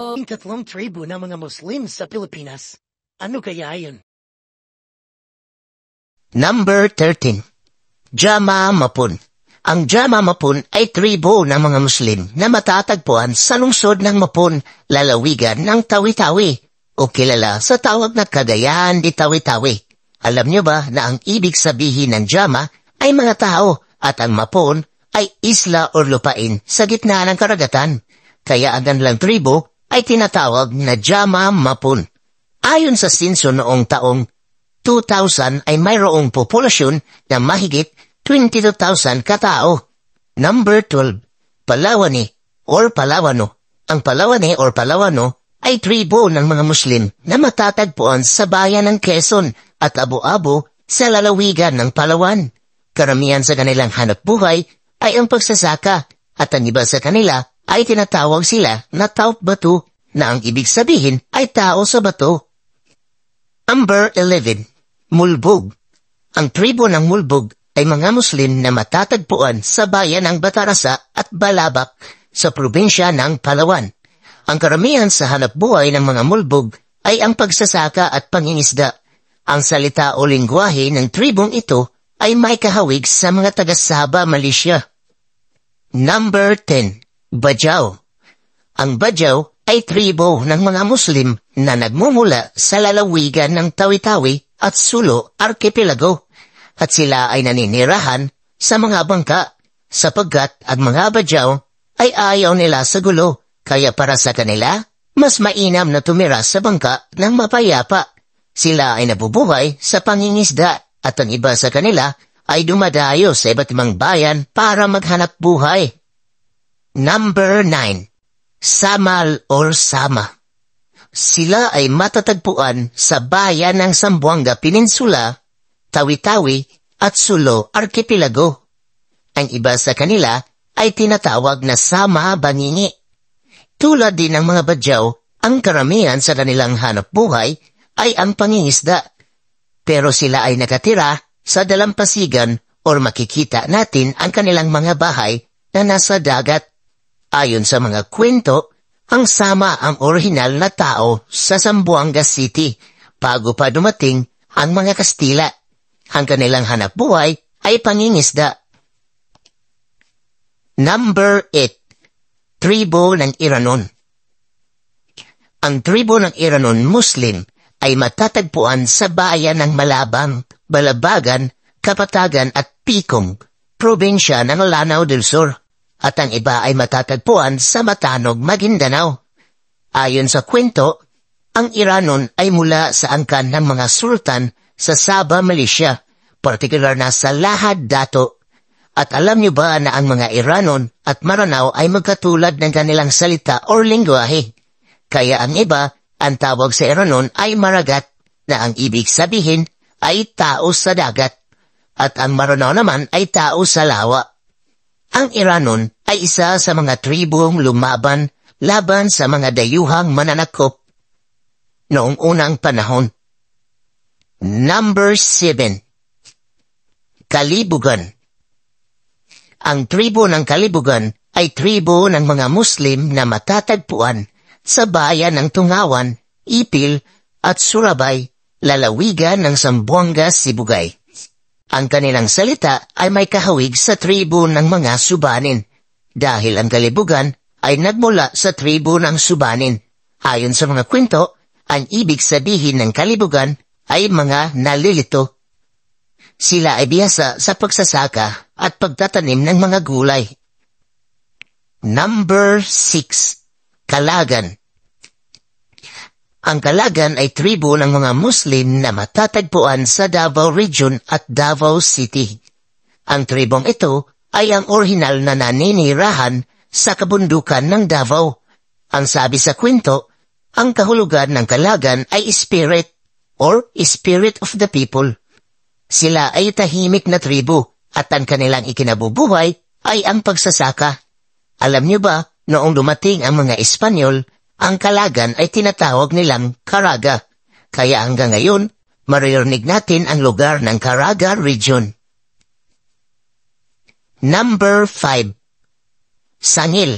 Ang tatlong tribo ng mga Muslim sa Pilipinas. Ano kaya yun? Number 13. Jama Mapun. Ang Jama Mapun ay tribo ng mga Muslim na matatagpuan sa lungsod ng Mapun, lalawigan ng Tawi-Tawi o kilala sa tawag na Cagayan de Tawi-Tawi. Alam niyo ba na ang ibig sabihin ng Jama ay mga tao at ang Mapun ay isla o lupain sa gitna ng karagatan. Kaya ang kanilang tribo ay tinatawag na Jama Mapun. Ayon sa sinso noong taong 2000 ay mayroong populasyon na mahigit 22,000 katao. Number 12. Palawani or Palawano. Ang Palawani or Palawano ay tribo ng mga Muslim na matatagpuan sa bayan ng Quezon at Abu-Abu sa lalawigan ng Palawan. Karamihan sa kanilang hanapbuhay ay ang pagsasaka at ang iba sa kanila ay tinatawag sila na Taop Batu na ang ibig sabihin ay tao sa bato. Number 11. Mulbog. Ang tribo ng Mulbog ay mga Muslim na matatagpuan sa bayan ng Batarasa at Balabak sa probinsya ng Palawan. Ang karamihan sa hanapbuhay ng mga Mulbog ay ang pagsasaka at pangingisda. Ang salita o lingwahe ng tribong ito ay may kahawig sa mga taga-Sabah, Malaysia. Number 10. Bajau. Ang Bajau ay tribo ng mga Muslim na nagmumula sa lalawigan ng Tawi-Tawi at Sulu Archipelago at sila ay naninirahan sa mga bangka sapagkat ang mga Bajau ay ayaw nila sa gulo kaya para sa kanila mas mainam na tumira sa bangka ng mapayapa. Sila ay nabubuhay sa pangingisda at ang iba sa kanila ay dumadayo sa iba't ibang bayan para maghanap buhay. Number 9. Samal or Sama. Sila ay matatagpuan sa bayan ng Zamboanga Peninsula, Tawi-Tawi at Sulu Archipelago. Ang iba sa kanila ay tinatawag na Sama Bangingi. Tulad din ng mga Bajau, ang karamihan sa kanilang hanapbuhay ay ang pangingisda. Pero sila ay nakatira sa dalampasigan or makikita natin ang kanilang mga bahay na nasa dagat. Ayon sa mga kwento, ang Sama ang orihinal na tao sa Zamboanga City bago pa dumating ang mga Kastila. Ang kanilang hanapbuhay ay pangingisda. Number 8. Tribo ng Iranon. Ang tribo ng Iranon Muslim ay matatagpuan sa bayan ng Malabang, Balabagan, Kapatagan at Picong, probinsya ng Lanao del Sur. At ang iba ay matatagpuan sa Matanog, Maguindanao. Ayon sa kwento, ang Iranon ay mula sa angkan ng mga sultan sa Sabah, Malaysia, partikular na sa Lahad Dato. At alam niyo ba na ang mga Iranon at Maranao ay magkatulad ng kanilang salita o lingwahe? Kaya ang iba, ang tawag sa Iranon ay Maragat, na ang ibig sabihin ay tao sa dagat. At ang Maranao naman ay tao sa lawa. Ang Iranon ay isa sa mga tribong lumaban laban sa mga dayuhang mananakop noong unang panahon. Number 7. Kalibugan. Ang tribo ng Kalibugan ay tribo ng mga Muslim na matatagpuan sa bayan ng Tungawan, Ipil at Surabay, lalawigan ng Zamboanga, Sibugay. Ang kanilang salita ay may kahawig sa tribo ng mga Subanin dahil ang Kalibugan ay nagmula sa tribo ng Subanin. Ayon sa mga kwento, ang ibig sabihin ng Kalibugan ay mga nalilito. Sila ay bihasa sa pagsasaka at pagtatanim ng mga gulay. Number 6. Kalagan. Ang Kalagan ay tribo ng mga Muslim na matatagpuan sa Davao Region at Davao City. Ang tribong ito ay ang orihinal na naninirahan sa kabundukan ng Davao. Ang sabi sa kwento, ang kahulugan ng Kalagan ay spirit or spirit of the people. Sila ay tahimik na tribo at ang kanilang ikinabubuhay ay ang pagsasaka. Alam niyo ba, noong dumating ang mga Espanyol, ang Kalagan ay tinatawag nilang Caraga, kaya hanggang ngayon, maririnig natin ang lugar ng Caraga Region. Number 5. Sangil.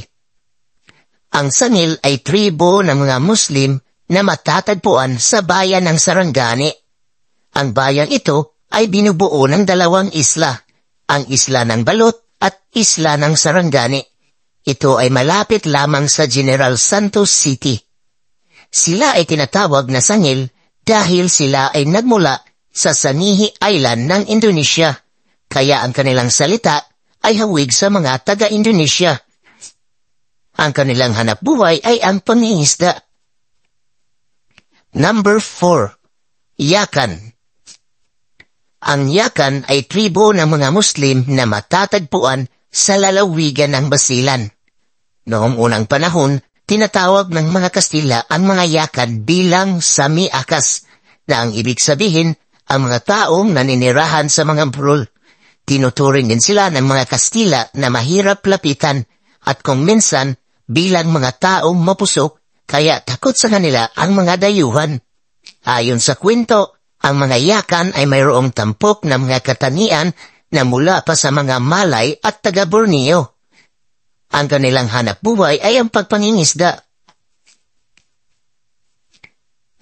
Ang sangil ay tribo ng mga Muslim na matatagpuan sa bayan ng Sarangani. Ang bayang ito ay binubuo ng dalawang isla, ang isla ng Balot at isla ng Sarangani. Ito ay malapit lamang sa General Santos City. Sila ay tinatawag na sangil dahil sila ay nagmula sa Sanihi Island ng Indonesia, kaya ang kanilang salita ay hawig sa mga taga-Indonesia. Ang kanilang hanapbuhay ay ang pangingisda. Number 4. Yakan. Ang Yakan ay tribo ng mga Muslim na matatagpuan sa lalawigan ng Basilan. Noong unang panahon, tinatawag ng mga Kastila ang mga Yakan bilang Sami Akas, na ang ibig sabihin ang mga taong naninirahan sa mga burol. Tinuturing din sila ng mga Kastila na mahirap lapitan at kung minsan bilang mga taong mapusok, kaya takot sa kanila ang mga dayuhan. Ayon sa kwento, ang mga Yakan ay mayroong tampok na mga katanian na mula pa sa mga Malay at taga-Borneo. Ang kanilang hanapbuhay ay ang pagpangingisda.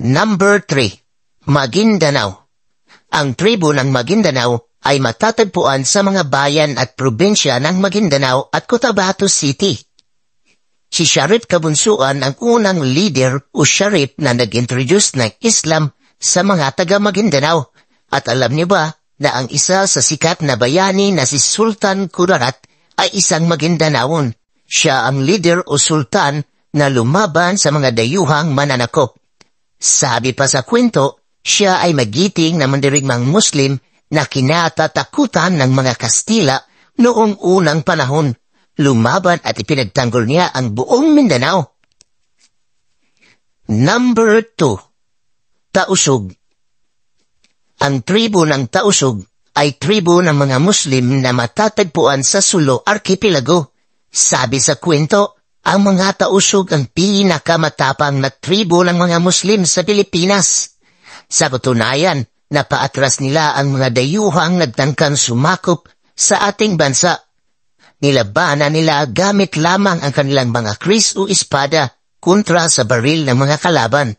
Number 3. Maguindanao. Ang tribo ng Maguindanao ay matatagpuan sa mga bayan at probinsya ng Maguindanao at Cotabato City. Si Sharif Kabunsuan ang unang leader o Sharif na nag-introduce ng Islam sa mga taga-Maguindanao. At alam niyo ba na ang isa sa sikat na bayani na si Sultan Kudarat ay isang Maguindanaon. Siya ang leader o sultan na lumaban sa mga dayuhang mananakop. Sabi pa sa kwento, siya ay magiting na mandirigmang Muslim na kinatatakutan ng mga Kastila noong unang panahon. Lumaban at ipinagtanggol niya ang buong Mindanao. Number 2. Tausug. Ang tribo ng Tausug ay tribo ng mga Muslim na matatagpuan sa Sulu Archipelago. Sabi sa kwento, ang mga Tausug ang pinakamatapang na tribo ng mga Muslim sa Pilipinas. Sa katunayan, napaatras nila ang mga dayuhang nagtangkang sumakop sa ating bansa. Nilabanan nila gamit lamang ang kanilang mga kris o espada kontra sa baril ng mga kalaban.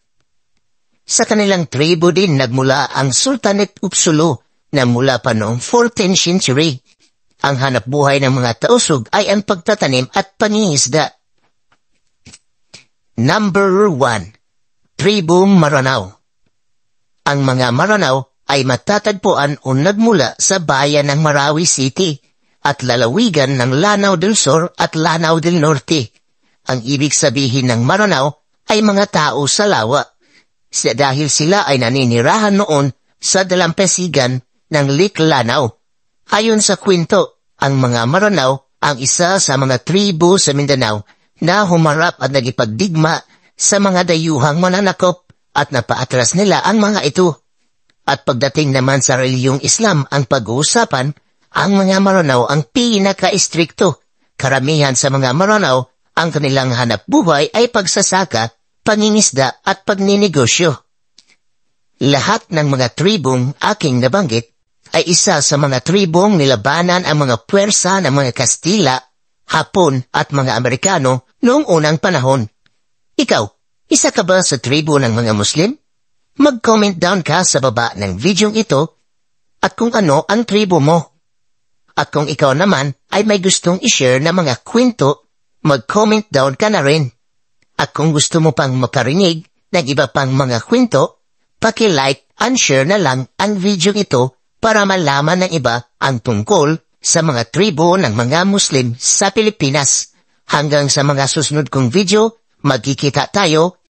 Sa kanilang tribo din nagmula ang Sultanate of Sulu na mula pa noong 14th century. Ang hanapbuhay ng mga Tausug ay ang pagtatanim at pangingisda. Number 1. Tribo Maranao. Ang mga Maranao ay matatagpuan o nagmula sa bayan ng Marawi City at lalawigan ng Lanao del Sur at Lanao del Norte. Ang ibig sabihin ng Maranao ay mga tao sa lawa. Dahil sila ay naninirahan noon sa dalampasigan ng Lake Lanao. Ayon sa kwento, ang mga Maranao ang isa sa mga tribo sa Mindanao na humarap at nagipagdigma sa mga dayuhang mananakop at napaatras nila ang mga ito. At pagdating naman sa reliyong Islam ang pag-uusapan, ang mga Maranao ang pinaka-istrikto. Karamihan sa mga Maranao, ang kanilang hanapbuhay ay pagsasaka, pangingisda at pagninegosyo. Lahat ng mga tribong aking nabanggit ay isa sa mga tribong nilabanan ang mga puwersa ng mga Kastila, Hapon at mga Amerikano noong unang panahon. Ikaw, isa ka ba sa tribo ng mga Muslim? Mag-comment down ka sa baba ng videong ito at kung ano ang tribo mo. At kung ikaw naman ay may gustong i-share na mga kwento, mag-comment down ka na rin. At kung gusto mo pang makarinig ng iba pang mga kwento, paki-like and share na lang ang video ito para malaman ng iba ang tungkol sa mga tribo ng mga Muslim sa Pilipinas. Hanggang sa mga susunod kong video, magkikita tayo